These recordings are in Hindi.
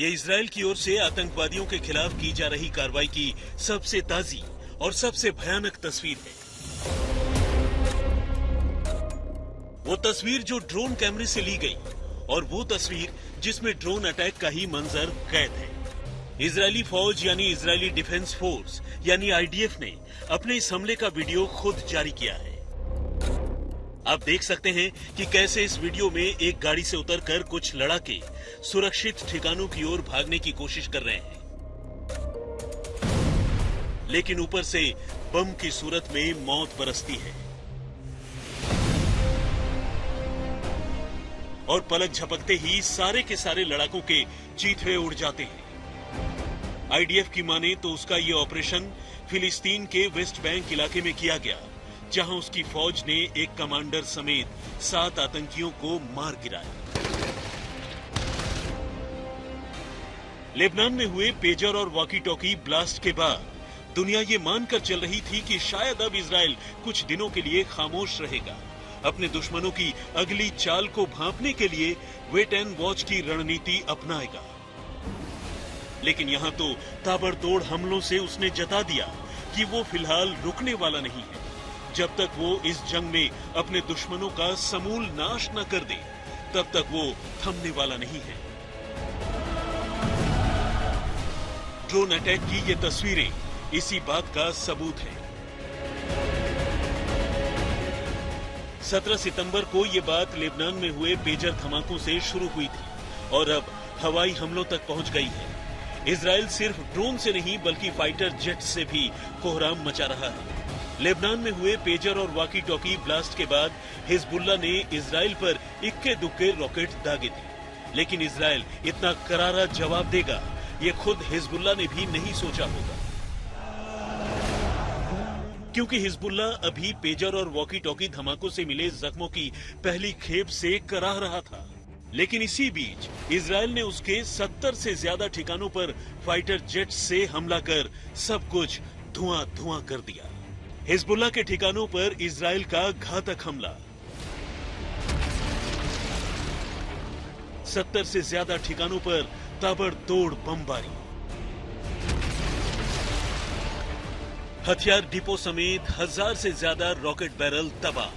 ये इजराइल की ओर से आतंकवादियों के खिलाफ की जा रही कार्रवाई की सबसे ताजी और सबसे भयानक तस्वीर है। वो तस्वीर जो ड्रोन कैमरे से ली गई और वो तस्वीर जिसमें ड्रोन अटैक का ही मंजर कैद है। इजरायली फौज यानी इजरायली डिफेंस फोर्स यानी आईडीएफ ने अपने इस हमले का वीडियो खुद जारी किया है। आप देख सकते हैं कि कैसे इस वीडियो में एक गाड़ी से उतरकर कुछ लड़ाके सुरक्षित ठिकानों की ओर भागने की कोशिश कर रहे हैं, लेकिन ऊपर से बम की सूरत में मौत बरसती है और पलक झपकते ही सारे के सारे लड़ाकों के चीथड़े उड़ जाते हैं। आईडीएफ की माने तो उसका ये ऑपरेशन फिलिस्तीन के वेस्ट बैंक इलाके में किया गया, जहां उसकी फौज ने एक कमांडर समेत 7 आतंकियों को मार गिराया। लेबनान में हुए पेजर और वॉकी टॉकी ब्लास्ट के बाद दुनिया ये मानकर चल रही थी कि शायद अब इजराइल कुछ दिनों के लिए खामोश रहेगा, अपने दुश्मनों की अगली चाल को भांपने के लिए वेट एंड वॉच की रणनीति अपनाएगा। लेकिन यहां तो ताबड़तोड़ हमलों से उसने जता दिया कि वो फिलहाल रुकने वाला नहीं है। जब तक वो इस जंग में अपने दुश्मनों का समूल नाश न कर दे, तब तक वो थमने वाला नहीं है। ड्रोन अटैक की ये तस्वीरें इसी बात का सबूत है। 17 सितंबर को ये बात लेबनान में हुए पेजर धमाकों से शुरू हुई थी और अब हवाई हमलों तक पहुंच गई है। इजराइल सिर्फ ड्रोन से नहीं बल्कि फाइटर जेट से भी कोहराम मचा रहा है। लेबनान में हुए पेजर और वॉकी टॉकी ब्लास्ट के बाद हिजबुल्लाह ने इजराइल पर इक्के दुक्के रॉकेट दागे थे, लेकिन इजराइल इतना करारा जवाब देगा ये खुद हिजबुल्लाह ने भी नहीं सोचा होगा, क्योंकि हिजबुल्लाह अभी पेजर और वॉकी टॉकी धमाकों से मिले जख्मों की पहली खेप से कराह रहा था। लेकिन इसी बीच इजराइल ने उसके 70 से ज्यादा ठिकानों पर फाइटर जेट से हमला कर सब कुछ धुआं धुआं कर दिया। हिजबुल्लाह के ठिकानों पर इजराइल का घातक हमला, 70 से ज्यादा ठिकानों पर ताबड़तोड़ बमबारी, हथियार डिपो समेत 1000 से ज्यादा रॉकेट बैरल तबाह।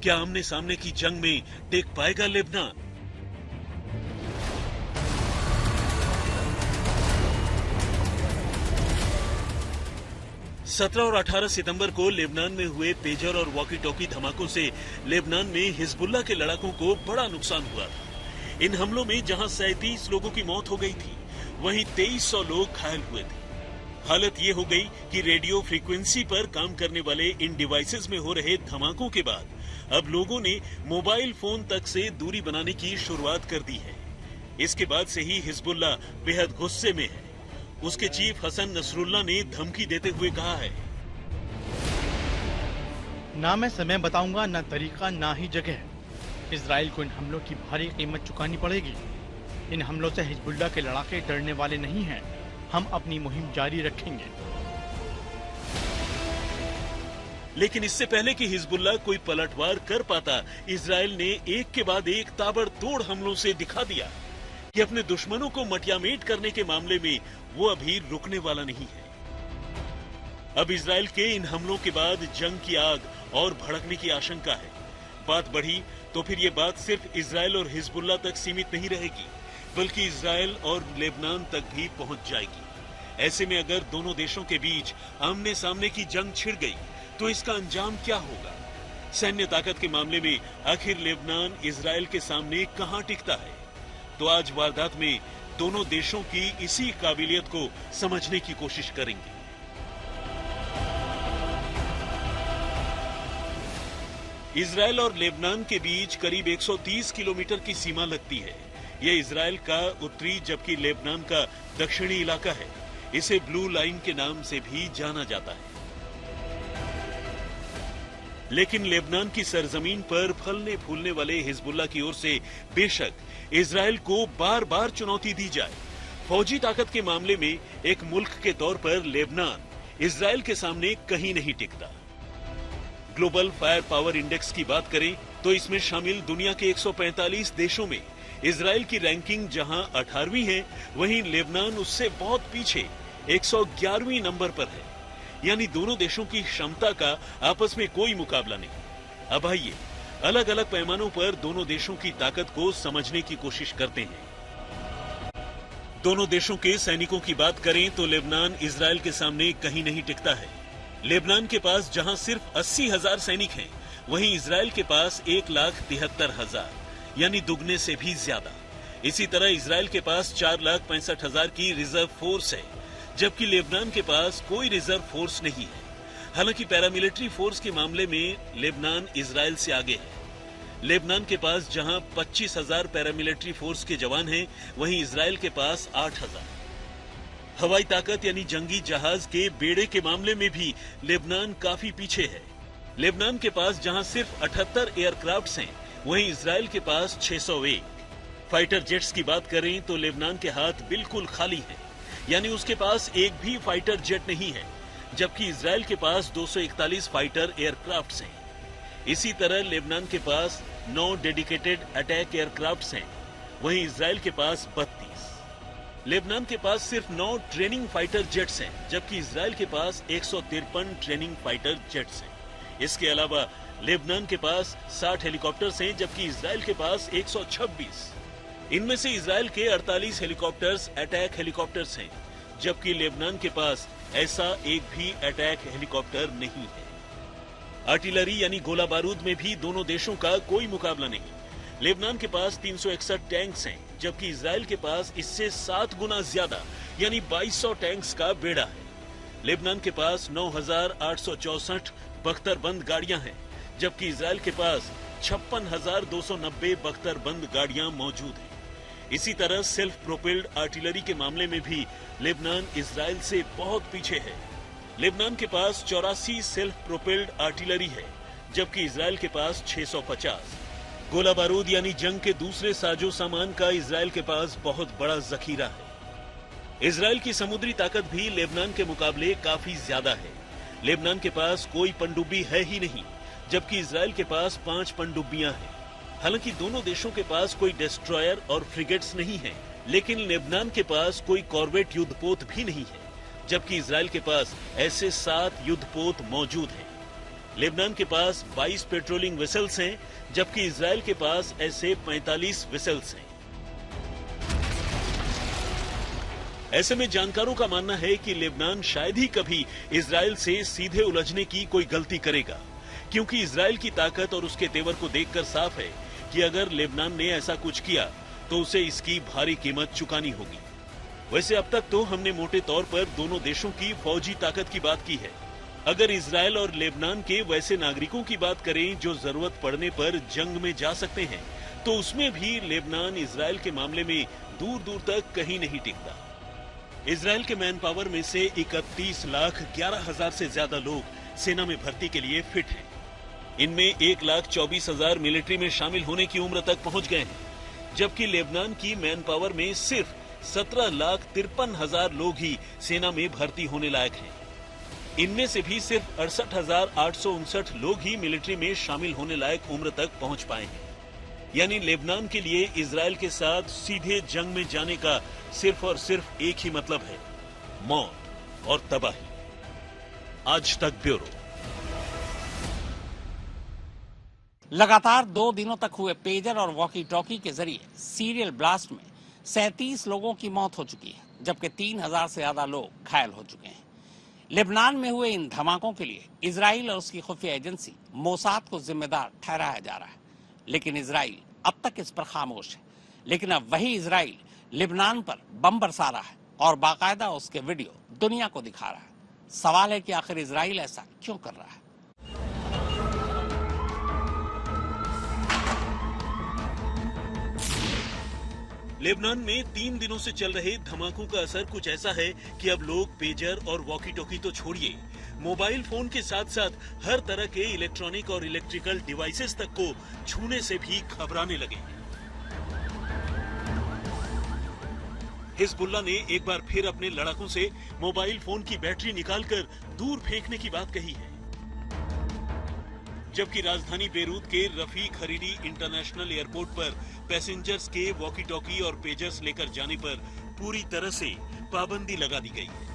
क्या आमने सामने की जंग में टेक पाएगा लेबनान? सत्रह और 18 सितंबर को लेबनान में हुए पेजर और वॉकी टॉकी धमाकों से लेबनान में हिजबुल्लाह के लड़ाकों को बड़ा नुकसान हुआ था। इन हमलों में जहां 37 लोगों की मौत हो गई थी, वहीं 2300 लोग घायल हुए थे। हालत ये हो गई कि रेडियो फ्रीक्वेंसी पर काम करने वाले इन डिवाइसेस में हो रहे धमाकों के बाद अब लोगों ने मोबाइल फोन तक से दूरी बनाने की शुरुआत कर दी है। इसके बाद से ही हिजबुल्लाह बेहद गुस्से में है। उसके चीफ हसन नसरुल्लाह ने धमकी देते हुए कहा है, ना मैं समय बताऊंगा, ना तरीका, ना ही जगह। इजराइल को इन हमलों की भारी कीमत चुकानी पड़ेगी। इन हमलों से हिजबुल्लाह के लड़ाके डरने वाले नहीं हैं। हम अपनी मुहिम जारी रखेंगे। लेकिन इससे पहले कि हिजबुल्लाह कोई पलटवार कर पाता, इजराइल ने एक के बाद एक ताबड़तोड़ हमलों से दिखा दिया कि अपने दुश्मनों को मटियामेट करने के मामले में वो अभी रुकने वाला नहीं है। अब इजराइल के इन हमलों के बाद जंग की आग और भड़कने की आशंका है। बात बढ़ी तो फिर ये बात सिर्फ इजराइल और हिजबुल्लाह तक सीमित नहीं रहेगी, बल्कि इजराइल और लेबनान तक भी पहुंच जाएगी। ऐसे में अगर दोनों देशों के बीच आमने सामने की जंग छिड़ गई तो इसका अंजाम क्या होगा? सैन्य ताकत के मामले में आखिर लेबनान इजराइल के सामने कहां टिकता है? तो आज वारदात में दोनों देशों की इसी काबिलियत को समझने की कोशिश करेंगे। इजराइल और लेबनान के बीच करीब 130 किलोमीटर की सीमा लगती है। यह इजराइल का उत्तरी जबकि लेबनान का दक्षिणी इलाका है। इसे ब्लू लाइन के नाम से भी जाना जाता है। लेकिन लेबनान की सरजमीन पर फलने फूलने वाले हिजबुल्लाह की ओर से बेशक इजराइल को बार बार चुनौती दी जाए, फौजी ताकत के मामले में एक मुल्क के तौर पर लेबनान इजराइल के सामने कहीं नहीं टिकता। ग्लोबल फायर पावर इंडेक्स की बात करें तो इसमें शामिल दुनिया के 145 देशों में इजराइल की रैंकिंग जहां 18वीं है, वहीं लेबनान उससे बहुत पीछे 111वीं नंबर पर है। यानी दोनों देशों की क्षमता का आपस में कोई मुकाबला नहीं। अब आइए अलग अलग पैमानों पर दोनों देशों की ताकत को समझने की कोशिश करते हैं। दोनों देशों के सैनिकों की बात करें तो लेबनान इजराइल के सामने कहीं नहीं टिकता है। लेबनान के पास जहां सिर्फ 80,000 सैनिक हैं, वहीं इजराइल के पास 1,73,000, यानी दुगने से भी ज्यादा। इसी तरह इजराइल के पास 4,65,000 की रिजर्व फोर्स है, जबकि लेबनान के पास कोई रिजर्व फोर्स नहीं है। हालांकि पैरामिलिट्री फोर्स के मामले में लेबनान इजराइल से आगे है। लेबनान के पास जहां 25,000 पैरामिलिट्री फोर्स के जवान हैं, वहीं इजराइल के पास 8,000। हवाई ताकत यानी जंगी जहाज के बेड़े के मामले में भी लेबनान काफी पीछे है। लेबनान के पास जहां सिर्फ 78 एयरक्राफ्ट्स हैं, वहीं इजराइल के पास 601। फाइटर जेट्स की बात करें तो लेबनान के हाथ बिल्कुल खाली हैं, यानी उसके पास एक भी फाइटर जेट नहीं है, जबकि इजराइल के पास 241 फाइटर एयरक्राफ्ट्स हैं। इसी तरह लेबनान के पास 9 डेडिकेटेड अटैक एयरक्राफ्ट्स हैं, वहीं इजराइल के पास 32। लेबनान के पास सिर्फ 9 ट्रेनिंग फाइटर जेट्स हैं, जबकि इजराइल के पास 153 ट्रेनिंग फाइटर जेट्स हैं। इसके अलावा लेबनान के पास 60 हेलीकॉप्टर्स हैं, जबकि इजराइल के पास 126। इनमें से इजराइल के 48 हेलीकॉप्टर्स अटैक हेलीकॉप्टर्स हैं, जबकि लेबनान के पास ऐसा एक भी अटैक हेलीकॉप्टर नहीं है। आर्टिलरी यानी गोला बारूद में भी दोनों देशों का कोई मुकाबला नहीं। लेबनान के पास 361 टैंक्स हैं, जबकि इजराइल के पास इससे 7 गुना ज्यादा यानी 2200 टैंक्स का बेड़ा है। लेबनान के पास 9,864 बख्तरबंद गाड़ियां हैं, जबकि इजराइल के पास 56,290 बख्तरबंद गाड़ियां मौजूद हैं। इसी तरह सेल्फ प्रोपेल्ड आर्टिलरी के मामले में भी लेबनान इजराइल से बहुत पीछे है। लेबनान के पास 84 सेल्फ प्रोपेल्ड आर्टिलरी है, जबकि इजराइल के पास 650। गोला बारूद यानी जंग के दूसरे साजो सामान का इजराइल के पास बहुत बड़ा जखीरा है। इजराइल की समुद्री ताकत भी लेबनान के मुकाबले काफी ज्यादा है। लेबनान के पास कोई पनडुब्बी है ही नहीं, जबकि इजराइल के पास 5 पनडुब्बियां हैं। हालांकि दोनों देशों के पास कोई डिस्ट्रॉयर और फ्रिगेट्स नहीं है, लेकिन लेबनान के पास कोई कॉर्वेट युद्धपोत भी नहीं है, जबकि इजराइल के पास ऐसे 7 युद्धपोत मौजूद हैं। लेबनान के पास 22 पेट्रोलिंग वेसल्स हैं, जबकि इजराइल के पास ऐसे 45 वेसल्स हैं। ऐसे में जानकारों का मानना है कि लेबनान शायद ही कभी इजराइल से सीधे उलझने की कोई गलती करेगा, क्योंकि इजराइल की ताकत और उसके तेवर को देखकर साफ है कि अगर लेबनान ने ऐसा कुछ किया तो उसे इसकी भारी कीमत चुकानी होगी। वैसे अब तक तो हमने मोटे तौर पर दोनों देशों की फौजी ताकत की बात की है। अगर इजराइल और लेबनान के वैसे नागरिकों की बात करें जो जरूरत पड़ने पर जंग में जा सकते हैं, तो उसमें भी लेबनान इजराइल के मामले में दूर दूर तक कहीं नहीं टिकता। इजराइल के मैन पावर में से 31,11,000 से ज्यादा लोग सेना में भर्ती के लिए फिट हैं। इनमें 1,24,000 मिलिट्री में शामिल होने की उम्र तक पहुंच गए हैं, जबकि लेबनान की मैन पावर में सिर्फ 17,53,000 लोग ही सेना में भर्ती होने लायक हैं। इनमें से भी सिर्फ 68,859 लोग ही मिलिट्री में शामिल होने लायक उम्र तक पहुंच पाए हैं। यानी लेबनान के लिए इजराइल के साथ सीधे जंग में जाने का सिर्फ और सिर्फ एक ही मतलब है, मौत और तबाही। आज तक ब्यूरो। लगातार 2 दिनों तक हुए पेजर और वॉकी टॉकी के जरिए सीरियल ब्लास्ट में 37 लोगों की मौत हो चुकी है, जबकि 3,000 से ज्यादा लोग घायल हो चुके हैं। लेबनान में हुए इन धमाकों के लिए इजराइल और उसकी खुफिया एजेंसी मोसाद को जिम्मेदार ठहराया जा रहा है, लेकिन इजराइल अब तक इस पर खामोश है। लेकिन अब वही इजराइल लेबनान पर बम बरसा रहा है और बाकायदा उसके वीडियो दुनिया को दिखा रहा है। सवाल है कि आखिर इजराइल ऐसा क्यों कर रहा है? लेबनान में 3 दिनों से चल रहे धमाकों का असर कुछ ऐसा है कि अब लोग पेजर और वॉकी टॉकी तो छोड़िए, मोबाइल फोन के साथ साथ हर तरह के इलेक्ट्रॉनिक और इलेक्ट्रिकल डिवाइसेस तक को छूने से भी घबराने लगे। हिजबुल्लाह ने एक बार फिर अपने लड़ाकों से मोबाइल फोन की बैटरी निकालकर दूर फेंकने की बात कही है। जबकि राजधानी बेरूत के रफीक हरीरी इंटरनेशनल एयरपोर्ट पर पैसेंजर्स के वॉकी टॉकी और पेजर्स लेकर जाने पर पूरी तरह से पाबंदी लगा दी गई है।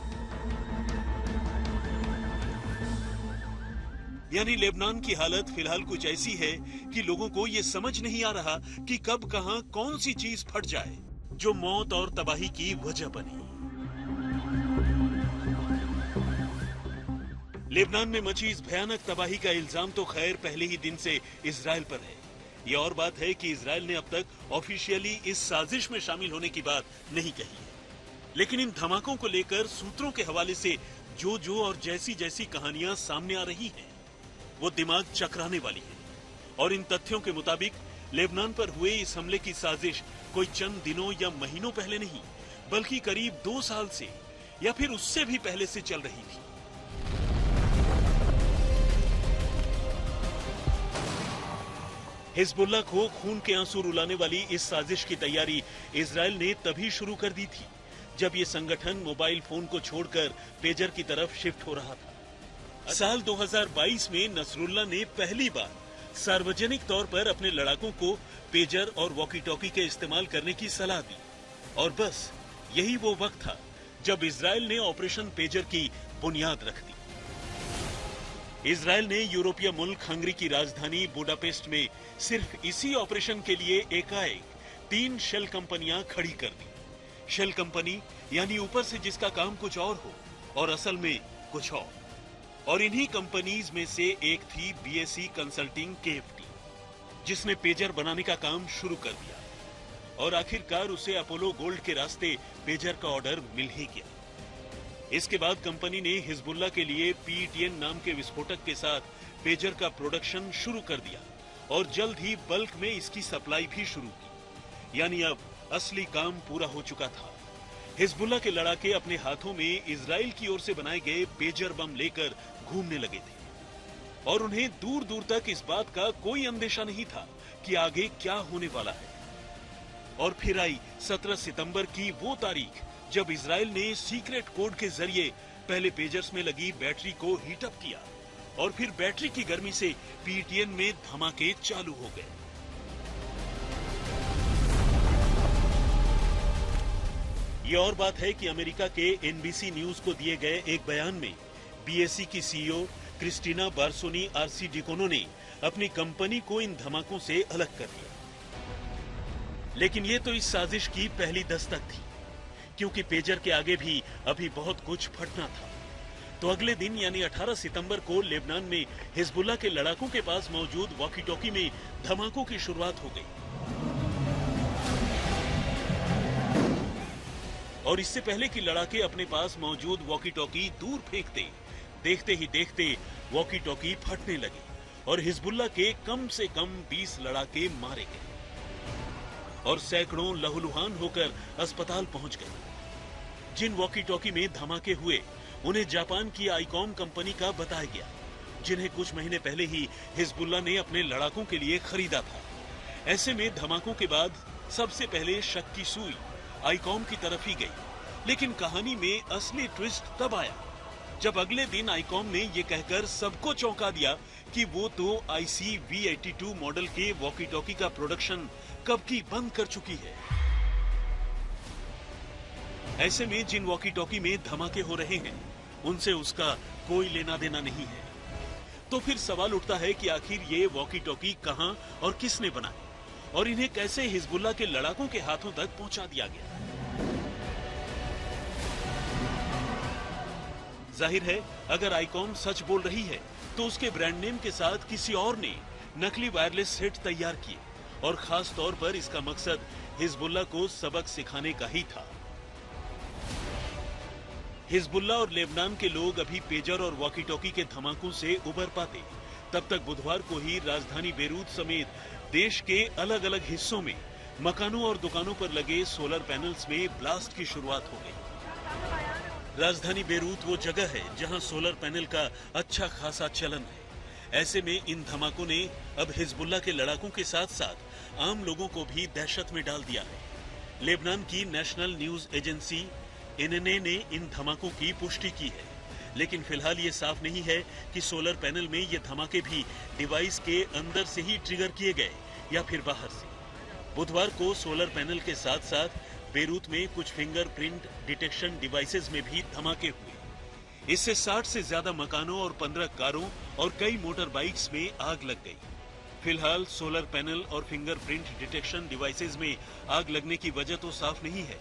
यानी लेबनान की हालत फिलहाल कुछ ऐसी है कि लोगों को ये समझ नहीं आ रहा कि कब कहां कौन सी चीज फट जाए जो मौत और तबाही की वजह बने। लेबनान में मची इस भयानक तबाही का इल्जाम तो खैर पहले ही दिन से इजराइल पर है। ये और बात है कि इजराइल ने अब तक ऑफिशियली इस साजिश में शामिल होने की बात नहीं कही है, लेकिन इन धमाकों को लेकर सूत्रों के हवाले से जो और जैसी जैसी कहानियां सामने आ रही हैं, वो दिमाग चकराने वाली है। और इन तथ्यों के मुताबिक लेबनान पर हुए इस हमले की साजिश कोई चंद दिनों या महीनों पहले नहीं, बल्कि करीब 2 साल से या फिर उससे भी पहले से चल रही थी। हिजबुल्लाह को खून के आंसू रुलाने वाली इस साजिश की तैयारी इजराइल ने तभी शुरू कर दी थी जब ये संगठन मोबाइल फोन को छोड़कर पेजर की तरफ शिफ्ट हो रहा था। साल 2022 में नसरुल्लाह ने पहली बार सार्वजनिक तौर पर अपने लड़ाकों को पेजर और वॉकी टॉकी के इस्तेमाल करने की सलाह दी, और बस यही वो वक्त था जब इजराइल ने ऑपरेशन पेजर की बुनियाद रख दी। इजराइल ने यूरोपीय मुल्क हंगरी की राजधानी बुडापेस्ट में सिर्फ इसी ऑपरेशन के लिए एकाएक 3 शेल कंपनियां खड़ी कर दी। शेल कंपनी यानी ऊपर से जिसका काम कुछ और हो और असल में कुछ और इन्हीं कंपनीज में से एक थी बीएसई कंसल्टिंग केएफटी, जिसने पेजर बनाने का काम शुरू कर दिया और आखिरकार उसे अपोलो गोल्ड के रास्ते पेजर का ऑर्डर मिल ही गया। इसके बाद कंपनी ने हिजबुल्लाह के लिए PETN नाम के विस्फोटक के साथ पेजर का प्रोडक्शन शुरू कर दिया और जल्द ही बल्क में इसकी सप्लाई भी शुरू की। यानी अब असली काम पूरा हो चुका था। हिजबुल्लाह के लड़ाके अपने हाथों में इजराइल की ओर से बनाए गए पेजर बम लेकर घूमने लगे थे और उन्हें दूर दूर तक इस बात का कोई अंदेशा नहीं था कि आगे क्या होने वाला है। और फिर आई 17 सितंबर की वो तारीख जब इजराइल ने सीक्रेट कोड के जरिए पहले पेजर्स में लगी बैटरी को हीटअप किया और फिर बैटरी की गर्मी से PETN में धमाके चालू हो गए। ये और बात है कि अमेरिका के NBC न्यूज को दिए गए एक बयान में BSE की CEO क्रिस्टीना बार्सोनी आरसी डिकोनो ने अपनी कंपनी को इन धमाकों से अलग कर दिया। लेकिन ये तो इस साजिश की पहली दस्तक थी, क्योंकि पेजर के आगे भी अभी बहुत कुछ फटना था। तो अगले दिन यानी 18 सितंबर को लेबनान में हिजबुल्लाह के लड़ाकों के पास मौजूद वॉकी टॉकी में धमाकों की शुरुआत हो गई। और इससे पहले कि लड़ाके अपने पास मौजूद वॉकी टॉकी दूर फेंकते, देखते ही देखते वॉकी टॉकी फटने लगे और हिजबुल्लाह के कम से कम 20 लड़ाके मारे गए और सैकड़ों लहूलुहान होकर अस्पताल पहुंच गए। जिन वॉकी टॉकी में धमाके हुए उन्हें जापान की आईकॉम कंपनी का बताया गया, जिन्हें कुछ महीने पहले ही हिजबुल्लाह ने अपने लड़ाकों के लिए खरीदा था। ऐसे में धमाकों के बाद सबसे पहले शक की सुई आईकॉम की तरफ ही गई, लेकिन कहानी में असली ट्विस्ट तब आया जब अगले दिन आईकॉम ने ये कहकर सबको चौंका दिया कि वो तो IC-V82 मॉडल के वॉकी टॉकी का प्रोडक्शन कब की बंद कर चुकी है। ऐसे में जिन वॉकी टॉकी में धमाके हो रहे हैं उनसे उसका कोई लेना देना नहीं है। तो फिर सवाल उठता है कि आखिर ये वॉकी टॉकी कहां और किसने बनाए और इन्हें कैसे हिजबुल्लाह के लड़ाकों के हाथों तक पहुंचा दिया गया। जाहिर है अगर आईकॉम सच बोल रही है तो उसके ब्रांड नेम के साथ किसी और ने नकली वायरलेस सेट तैयार किए और खास तौर पर इसका मकसद हिजबुल्लाह को सबक सिखाने का ही था। हिजबुल्लाह और लेबनान के लोग अभी पेजर और वॉकी टॉकी के धमाकों से उबर पाते तब तक बुधवार को ही राजधानी बेरूत समेत देश के अलग अलग हिस्सों में मकानों और दुकानों पर लगे सोलर पैनल्स में ब्लास्ट की शुरुआत हो गई। राजधानी बेरूत वो जगह है जहां सोलर पैनल का अच्छा खासा चलन है। ऐसे में इन धमाकों ने अब हिजबुल्लाह के लड़ाकों के साथ साथ आम लोगों को भी दहशत में डाल दिया है। लेबनान की नेशनल न्यूज एजेंसी NNA ने इन धमाकों की पुष्टि की है, लेकिन फिलहाल ये साफ नहीं है कि सोलर पैनल में ये धमाके भी डिवाइस के अंदर से ही ट्रिगर किए गए या फिर बाहर से। बुधवार को सोलर पैनल के साथ साथ बेरूत में कुछ फिंगरप्रिंट डिटेक्शन डिवाइसेस में भी धमाके हुए। इससे 60 से ज्यादा मकानों और 15 कारों और कई मोटर बाइक्स में आग लग गई। फिलहाल सोलर पैनल और फिंगरप्रिंट डिटेक्शन डिवाइसेस में आग लगने की वजह तो साफ नहीं है,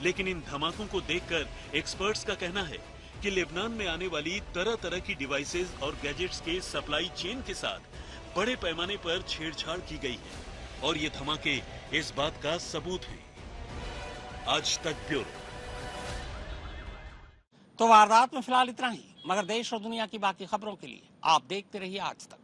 लेकिन इन धमाकों को देखकर एक्सपर्ट्स का कहना है कि लेबनान में आने वाली तरह तरह की डिवाइसेस और गैजेट्स के सप्लाई चेन के साथ बड़े पैमाने पर छेड़छाड़ की गई है और ये धमाके इस बात का सबूत हैं। आज तक ब्यूरो। तो वारदात में फिलहाल इतना ही, मगर देश और दुनिया की बाकी खबरों के लिए आप देखते रहिए आज तक।